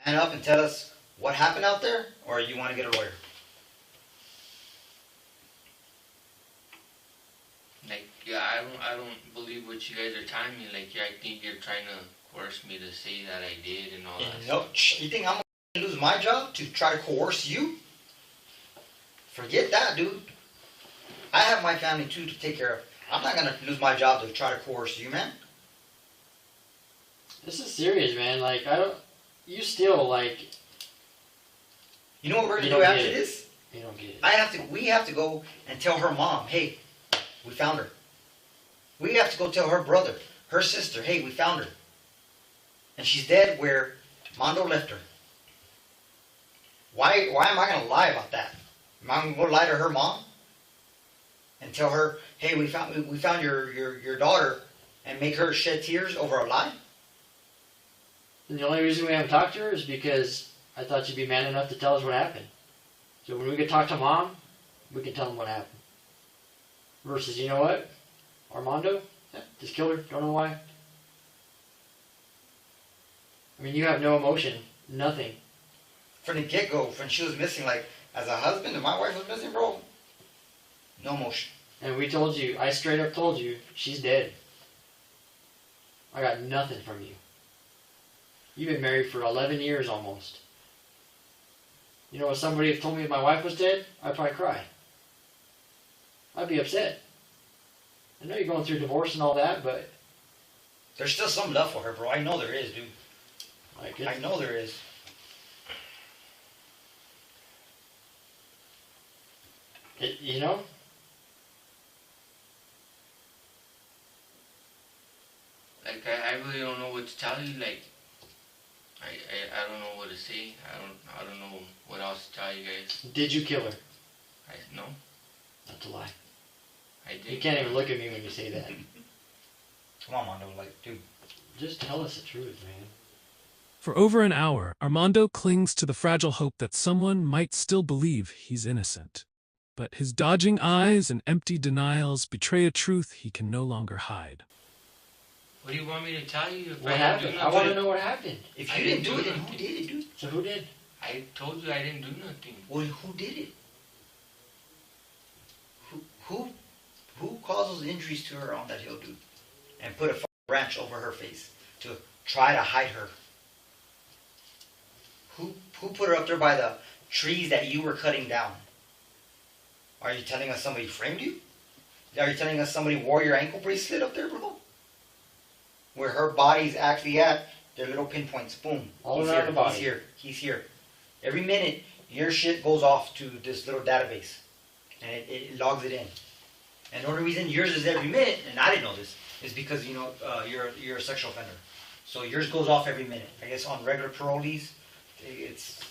man up and tell us what happened out there, or you want to get a lawyer? Like, yeah, I don't believe what you guys are telling me. Like, yeah, I think you're trying to coerce me to say that I did and all that. No, you think I'm gonna lose my job to try to coerce you? Forget that, dude. I have my family too to take care of. I'm not gonna lose my job to try to coerce you, man. This is serious, man. Like, I don't. You still like. You know what we're gonna do after this? You don't get it. We have to go and tell her mom, hey, we found her. We have to go tell her brother, her sister, hey, we found her. And she's dead where Mondo left her. Why am I gonna lie about that? Am I gonna go lie to her mom and tell her, hey, we found your daughter, and make her shed tears over a lie? And the only reason we haven't talked to her is because I thought you'd be man enough to tell us what happened. So when we can talk to mom, we can tell them what happened. Versus, you know what? Armando? Yeah, just killed her. Don't know why. I mean, you have no emotion. Nothing. From the get-go, when she was missing, like, as a husband and my wife was missing, bro, no emotion. And we told you, I straight up told you, she's dead. I got nothing from you. You've been married for 11 years almost. You know, if somebody had told me my wife was dead, I'd probably cry. I'd be upset. I know you're going through divorce and all that, but... There's still some love for her, bro. I know there is, dude. Like I know there is. You know? Like, I really don't know what to tell you. Like, I don't know what to say. I don't know what else to tell you guys. Did you kill her? No. Not to lie. I did. You can't even look at me when you say that. Come on, Mondo. Like, dude. Just tell us the truth, man. For over an hour, Armando clings to the fragile hope that someone might still believe he's innocent. But his dodging eyes and empty denials betray a truth he can no longer hide. What do you want me to tell you? What happened? I want to know what happened. If you didn't do it, then who did it, dude? So who did? I told you I didn't do nothing. Well, who did it? Who caused those injuries to her on that hill, dude? And put a branch over her face to try to hide her? Who put her up there by the trees that you were cutting down? Are you telling us somebody framed you? Are you telling us somebody wore your ankle bracelet up there, bro? Where her body's actually at, their little pinpoints, boom. All around the body. He's here. Every minute, your shit goes off to this little database. And it logs it in. And the only reason yours is every minute, and I didn't know this, is because, you know, you're a sexual offender. So yours goes off every minute. I guess on regular parolees, it's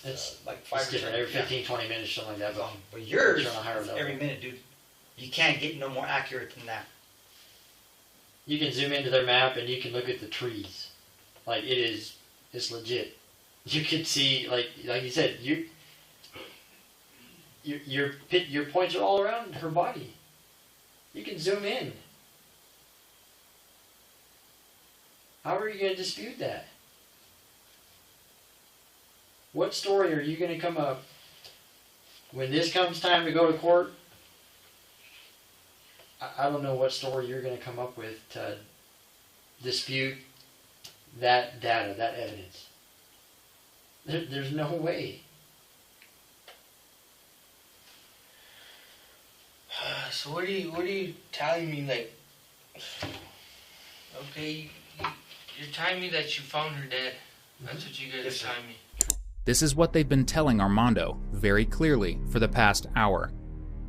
like 5 or 10. Every 15, 20 minutes, something like that. But yours, every minute, dude. You can't get no more accurate than that. You can zoom into their map and you can look at the trees. Like, it's legit. You can see, like you said, your points are all around her body. You can zoom in. How are you going to dispute that? What story are you going to come up when this comes time to go to court? I don't know what story you're going to come up with to dispute that data, that evidence. There's no way. So what are you telling me? Like, okay, you're telling me that you found her dead. That's what you guys are telling me. This is what they've been telling Armando very clearly for the past hour.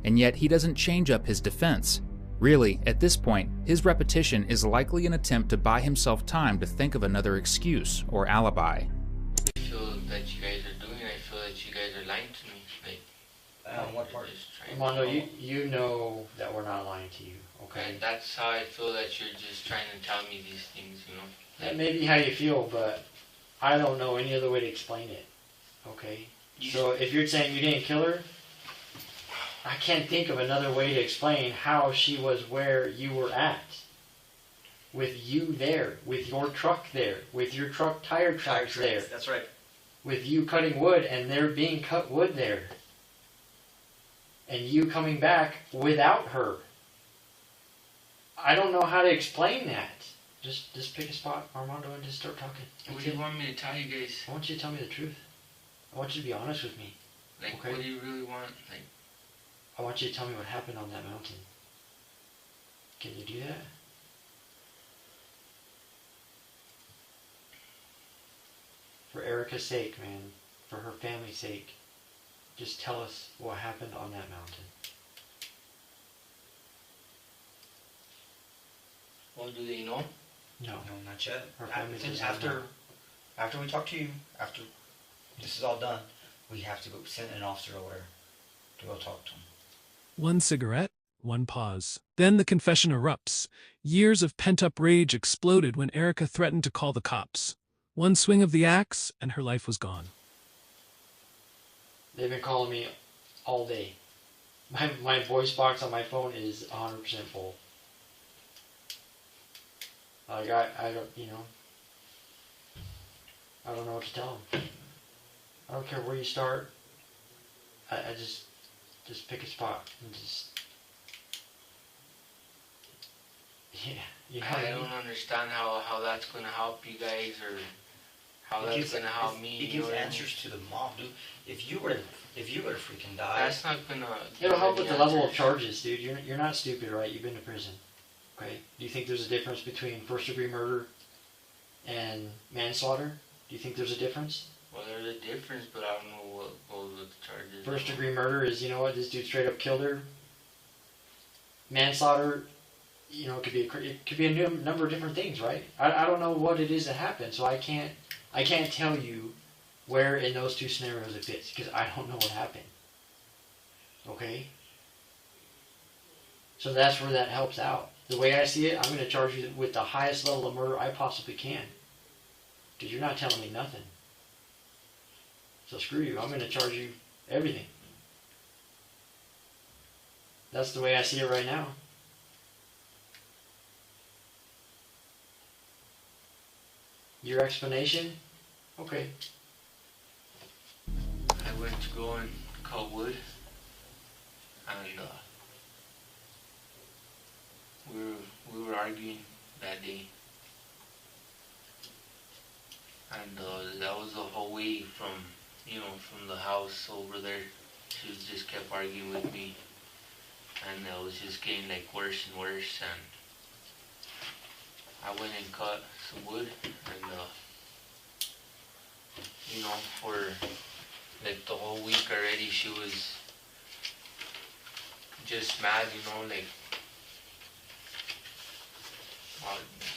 And yet he doesn't change up his defense. Really, at this point, his repetition is likely an attempt to buy himself time to think of another excuse or alibi. I feel that you guys are doing. I feel that you guys are lying to me. Like, what part? Armando, you know that we're not lying to you, okay? And that's how I feel that you're just trying to tell me these things, you know? That may be how you feel, but I don't know any other way to explain it, okay? So if you're saying you didn't kill her, I can't think of another way to explain how she was where you were at. With you there, with your truck there, with your truck tire tracks there. That's right. with you cutting wood and there being cut wood there. And you coming back without her. I don't know how to explain that. Just pick a spot, Armando, and just start talking. What do you want me to tell you guys? I want you to tell me the truth. I want you to be honest with me. Like, Okay. what do you really want? Like, I want you to tell me what happened on that mountain. Can you do that? For Erica's sake, man. For her family's sake. Just tell us what happened on that mountain. well, do they know? No. No, not yet. Her family Since does not know. after we talk to you, after this is all done, we have to go send an officer or whatever to go talk to him. One cigarette, one pause. Then the confession erupts. Years of pent-up rage exploded when Erica threatened to call the cops. One swing of the axe, and her life was gone. They've been calling me all day. My voice box on my phone is 100% full. Like, I don't, you know, I don't know what to tell them. I don't care where you start. I just pick a spot and just, yeah, you know what I I mean? don't understand how that's gonna help you guys or how that's gonna help me. It you gives know what I mean? answers to the mom, dude. If you were to freaking die, That's not gonna. It'll help with give the any level of answers. charges, dude. You're not stupid, right? You've been to prison. Okay? Do you think there's a difference between first degree murder and manslaughter? Do you think there's a difference? Well, there's a difference, but I don't know what goes with the charges. First degree murder is, you know what, this dude straight up killed her. Manslaughter, you know, it could be a number of different things, right? I don't know what it is that happened, so I can't tell you where in those two scenarios it fits, because I don't know what happened. Okay? So that's where that helps out. The way I see it, I'm going to charge you with the highest level of murder I possibly can. Because you're not telling me nothing. So screw you, I'm going to charge you everything. That's the way I see it right now. Your explanation? Okay. I went to go and cut wood, and we were arguing that day, and that was the whole way from the house over there. She just kept arguing with me, and it was just getting like worse and worse. And I went and cut some wood, and for like the whole week already, she was just mad, like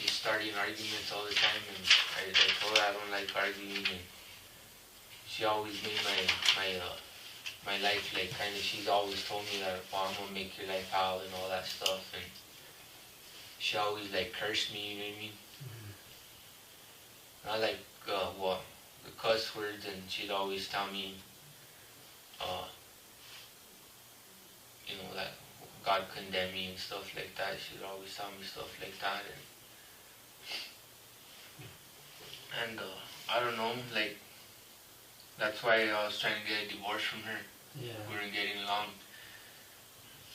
just starting arguments all the time. And I told her I don't like arguing, and she always made my life like kind of. She's always told me that, well, I'm gonna make your life hell and all that stuff, and she always like cursed me, you know what I mean? Mm-hmm. I like the cuss words, and she'd always tell me, that God condemn me and stuff like that. She'd always tell me stuff like that, and I don't know, like that's why I was trying to get a divorce from her. Yeah. We weren't getting along,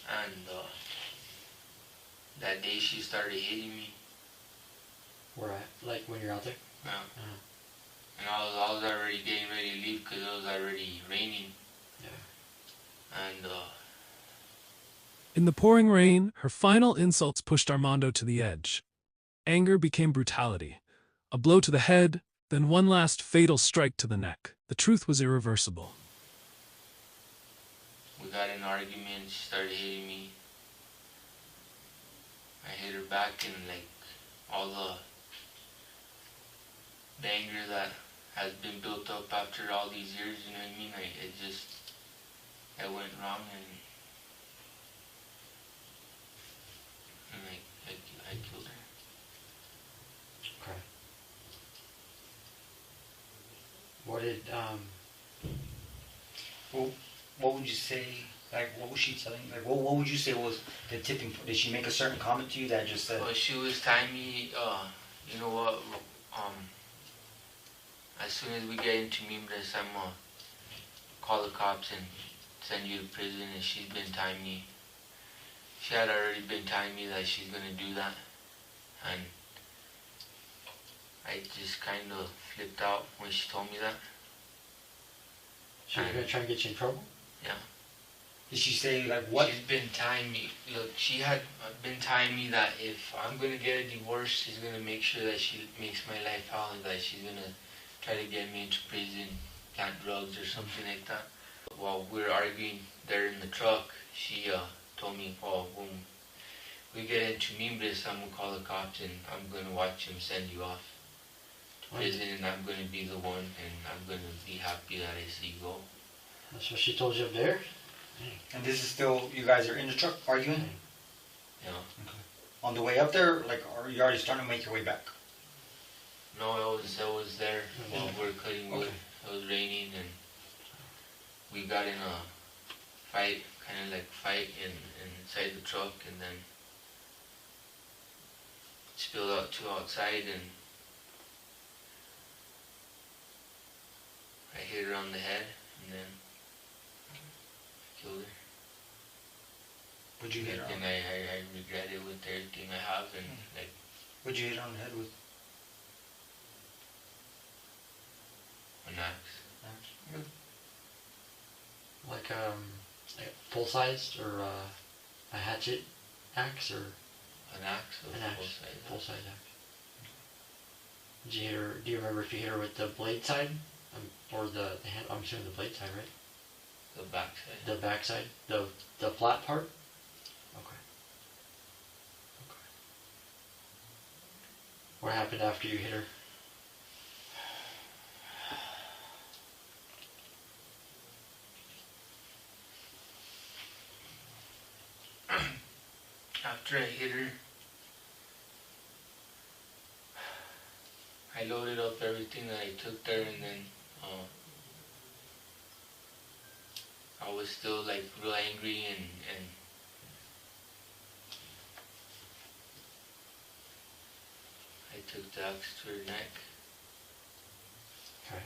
and that day she started hitting me. Where at? Like when you're out there? Yeah. Uh-huh. And I was already getting ready to leave because it was already raining. Yeah. And In the pouring rain, her final insults pushed Armando to the edge. Anger became brutality. A blow to the head, then one last fatal strike to the neck. The truth was irreversible. we got in an argument. She started hitting me. I hit her back, and like all the anger that has been built up after all these years, you know what I mean? It went wrong, and I killed her. Okay. What did, Well, what would you say? Like, what was she telling? Like, what would you say was the tipping point? Did she make a certain comment to you that just said? Well, she was telling me, you know what, as soon as we get into Mimbres, I'm gonna call the cops and send you to prison. And she's been telling me, she had already been telling me that she's gonna do that. And I just kind of flipped out when she told me that. She was gonna try and get you in trouble? Yeah. Did she say like what? She's been telling me, look, she had been telling me that if I'm gonna get a divorce, she's gonna make sure that she makes my life hell, and that she's gonna try to get me into prison, plant drugs or something like that. While we were arguing there in the truck, she told me, oh, when we get into Mimbres, I'm gonna call the cops and I'm gonna watch them send you off to prison, and I'm gonna be the one, and I'm gonna be happy that I see you go. That's what she told you up there? And this is still, you guys are in the truck arguing? Yeah. Okay. On the way up there, like, are you already starting to make your way back? No, I was there while we were cutting wood. Okay. It was raining, and we got in a fight, kind of like fight inside the truck, and then spilled out to outside, and I hit her on the head, and then killed her. Would you hit her? And I regret it with everything I have, and like. Would you hit her on the head with? An axe. Like full-sized or a hatchet axe or An axe or an full axe? size. Full-size axe. Did you hit her? Do you remember if you hit her with the blade side or the hand? I'm assuming the blade side, right? The back side. The back side, the flat part. Okay. Okay. What happened after you hit her? After I hit her, I loaded up everything that I took there, and then I was still like real angry, and I took the axe to her neck. Okay.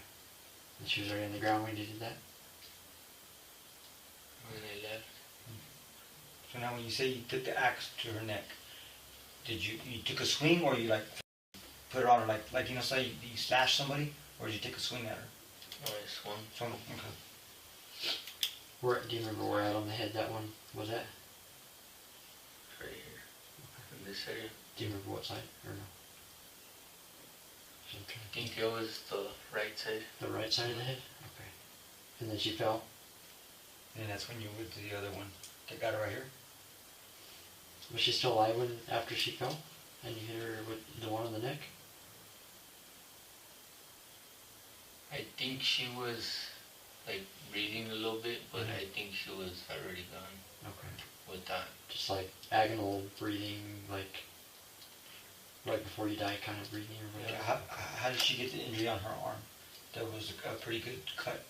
And she was already on the ground when you did that? When I left. So now when you say you took the axe to her neck, did you took a swing, or you like put her on her, like you know, say you slashed somebody, or did you take a swing at her? Oh, I swung. Swung, okay. Where, do you remember where out on the head that one was at? Right here. In this area. Do you remember what side or no? I think it was the right side. The right side of the head? Okay. And then she fell? And that's when you went to the other one that got her right here? Was she still alive when after she fell? And you hit her with the one on the neck? I think she was like breathing a little bit, but I think she was already gone Okay. with that. Just like agonal breathing, like right before you die kind of breathing or whatever? How did she get the injury on her arm? There was a pretty good cut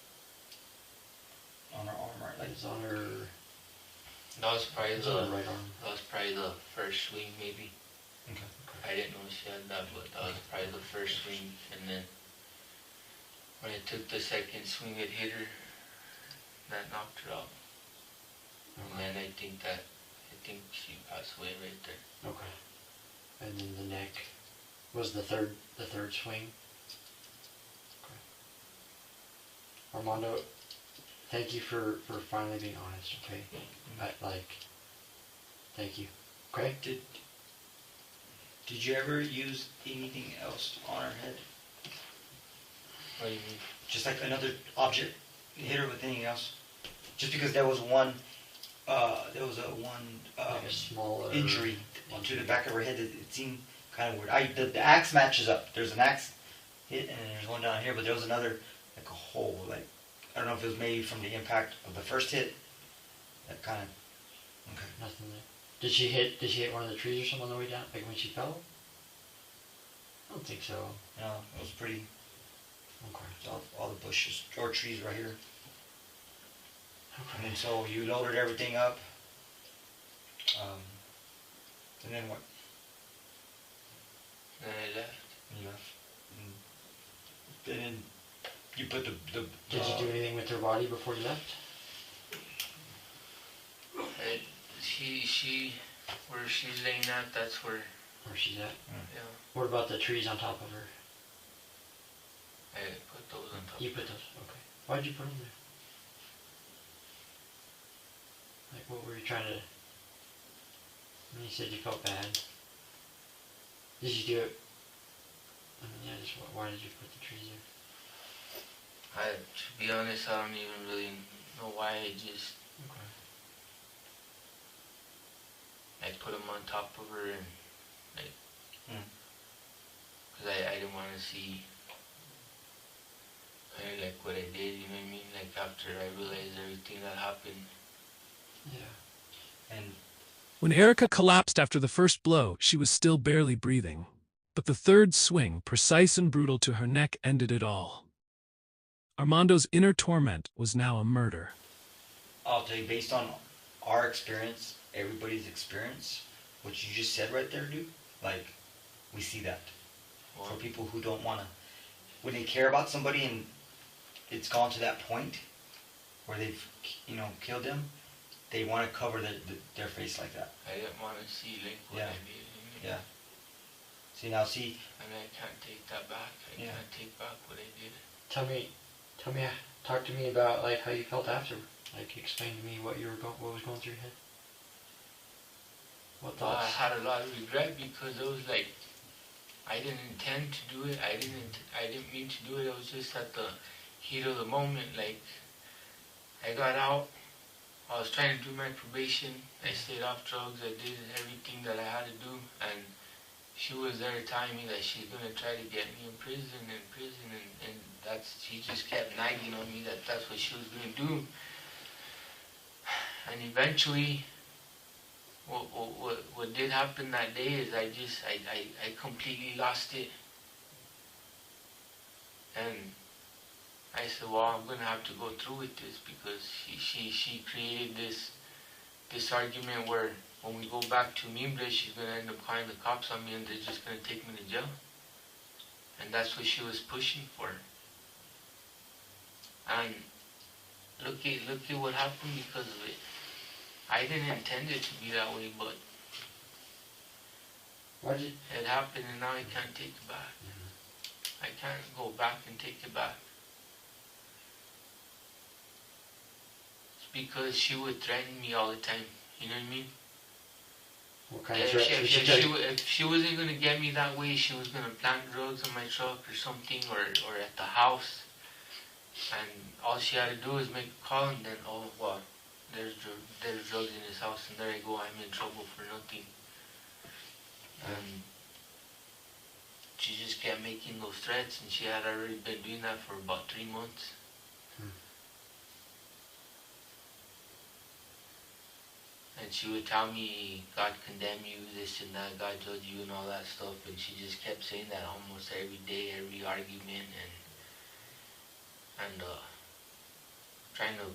on her arm, right? Like It's on her, That was probably it's on her the right arm. that was probably the first swing, maybe. okay. I didn't know she had that, but that was probably the first swing. And then when I took the second swing, it hit her. That knocked her out. And then I think she passed away right there. Okay. And then the neck was the third swing. Okay. Armando, thank you for finally being honest, okay? Thank you. Okay? Did you ever use anything else on her head? What do you mean? Just like another object? Hit her with anything else? Just because there was one Like a smaller injury to the back of her head, it seemed kind of weird. The axe matches up. There's an axe hit, and then there's one down here, but there was another, like a hole, like, I don't know if it was maybe from the impact of the first hit, that kind of, okay. Nothing there. Did she hit one of the trees or something on the way down, like when she fell? I don't think so. No, it was pretty, Okay. all the bushes, or trees right here. Okay. And so you loaded everything up, and then what? Then I left. You left. then you put the Did you do anything with her body before you left? Where she's laying at, that's where. Where she's at? Yeah. What about the trees on top of her? I put those on top. You put those? Okay. Why'd you put them there? Like, what were you trying to... When you said you felt bad, did you do it? I mean, yeah, just why did you put the trees there? To be honest, I don't even really know why. I just... Okay. I put them on top of her and like... Because I didn't want to see... Kind of like what I did, you know what I mean? Like after I realized everything that happened. Yeah. and When Erica collapsed after the first blow, she was still barely breathing. But the third swing, precise and brutal to her neck, ended it all. Armando's inner torment was now a murder. I'll tell you, based on our experience, everybody's experience, what you just said right there, dude, like, we see that. For people who don't want to, when they care about somebody and it's gone to that point where they've, killed them, they want to cover their face like that. I didn't want to see like what I did. You know? Yeah. See, now see. And I can't take that back. I can't take back what I did. Talk to me about like how you felt after. Like, explain to me what was going through your head. What Well, I thoughts? had a lot of regret because it was like, I didn't intend to do it. I didn't mean to do it. It was just at the heat of the moment. Like, I got out. I was trying to do my probation. I stayed off drugs. I did everything that I had to do. And she was there telling me that she's going to try to get me in prison, and she just kept nagging on me that that's what she was going to do. And eventually, what did happen that day is I completely lost it. And I said, well, I'm going to have to go through with this because she created this argument where when we go back to Mimbre, she's going to end up calling the cops on me and they're just going to take me to jail. And that's what she was pushing for. And look at what happened because of it. I didn't intend it to be that way, but it happened and now I can't take it back. I can't go back and take it back. It's because she would threaten me all the time, you know what I mean? What kind of threat? If she wasn't going to get me that way, she was going to plant drugs in my truck or something, or at the house. And all she had to do was make a call and then, oh, well, there's drugs in his house, and there I go, I'm in trouble for nothing. And she just kept making those threats, and she had already been doing that for about 3 months. And she would tell me, God condemn you, this and that, God judge you, and all that stuff. And she just kept saying that almost every day, every argument, and trying to,